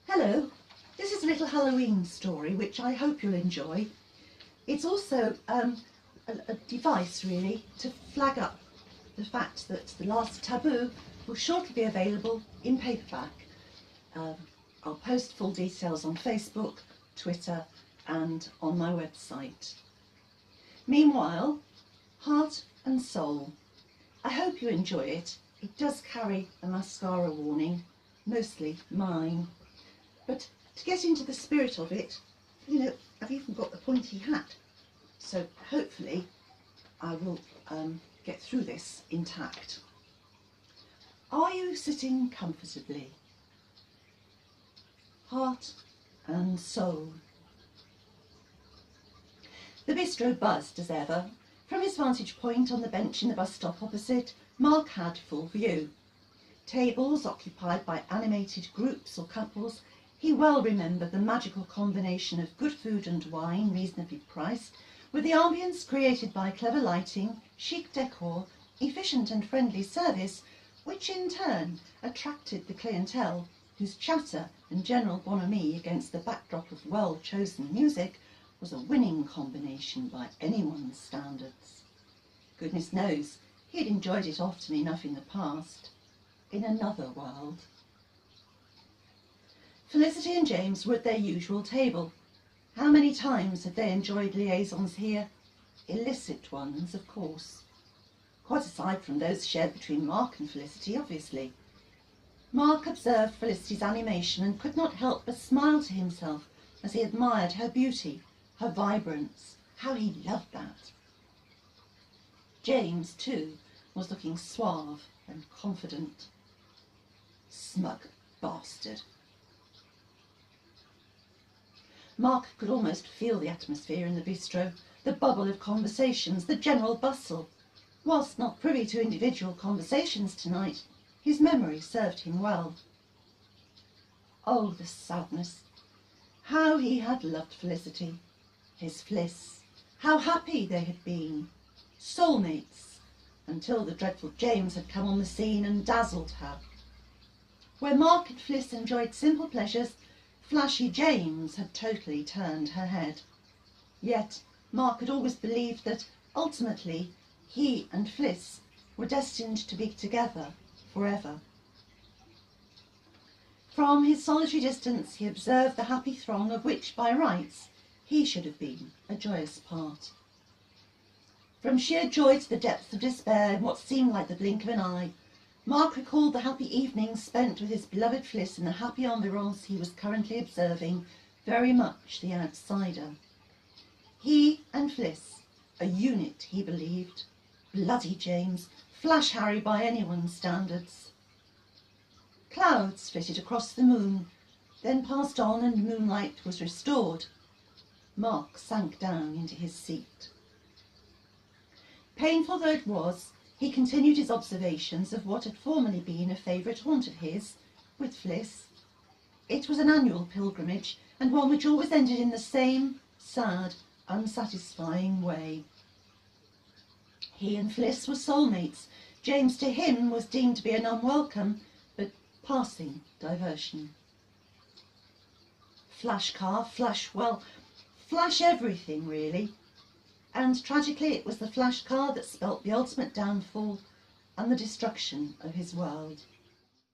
Hello, this is a little Halloween story which I hope you'll enjoy. It's also a device really to flag up the fact that The Last Taboo will shortly be available in paperback. I'll post full details on Facebook, Twitter and on my website. Meanwhile, Heart and Soul. I hope you enjoy it. It does carry a mascara warning, mostly mine. But to get into the spirit of it, you know, I've even got the pointy hat. So hopefully I will get through this intact. Are you sitting comfortably? Heart and soul. The bistro buzzed as ever. From his vantage point on the bench in the bus stop opposite, Mark had full view. Tables occupied by animated groups or couples. He well remembered the magical combination of good food and wine, reasonably priced, with the ambience created by clever lighting, chic decor, efficient and friendly service, which in turn attracted the clientele, whose chatter and general bonhomie against the backdrop of well-chosen music was a winning combination by anyone's standards. Goodness knows, he had enjoyed it often enough in the past, in another world. Felicity and James were at their usual table. How many times had they enjoyed liaisons here? Illicit ones, of course. Quite aside from those shared between Mark and Felicity, obviously. Mark observed Felicity's animation and could not help but smile to himself as he admired her beauty, her vibrance. How he loved that. James, too, was looking suave and confident. Smug bastard. Mark could almost feel the atmosphere in the bistro, the bubble of conversations, the general bustle. Whilst not privy to individual conversations tonight, his memory served him well. Oh, the sadness. How he had loved Felicity, his Fliss. How happy they had been. Soulmates, until the dreadful James had come on the scene and dazzled her. Where Mark and Fliss enjoyed simple pleasures, flashy James had totally turned her head. Yet Mark had always believed that, ultimately, he and Fliss were destined to be together forever. From his solitary distance he observed the happy throng of which, by rights, he should have been a joyous part. From sheer joy to the depth of despair in what seemed like the blink of an eye, Mark recalled the happy evenings spent with his beloved Fliss in the happy ambience he was currently observing, very much the outsider. He and Fliss, a unit, he believed. Bloody James, Flash Harry by anyone's standards. Clouds flitted across the moon, then passed on and moonlight was restored. Mark sank down into his seat. Painful though it was, he continued his observations of what had formerly been a favourite haunt of his, with Fliss. It was an annual pilgrimage, and one which always ended in the same sad, unsatisfying way. He and Fliss were soulmates. James to him was deemed to be an unwelcome, but passing diversion. Flash car, flash, well, flash everything really. And tragically it was the flash car that spelt the ultimate downfall and the destruction of his world.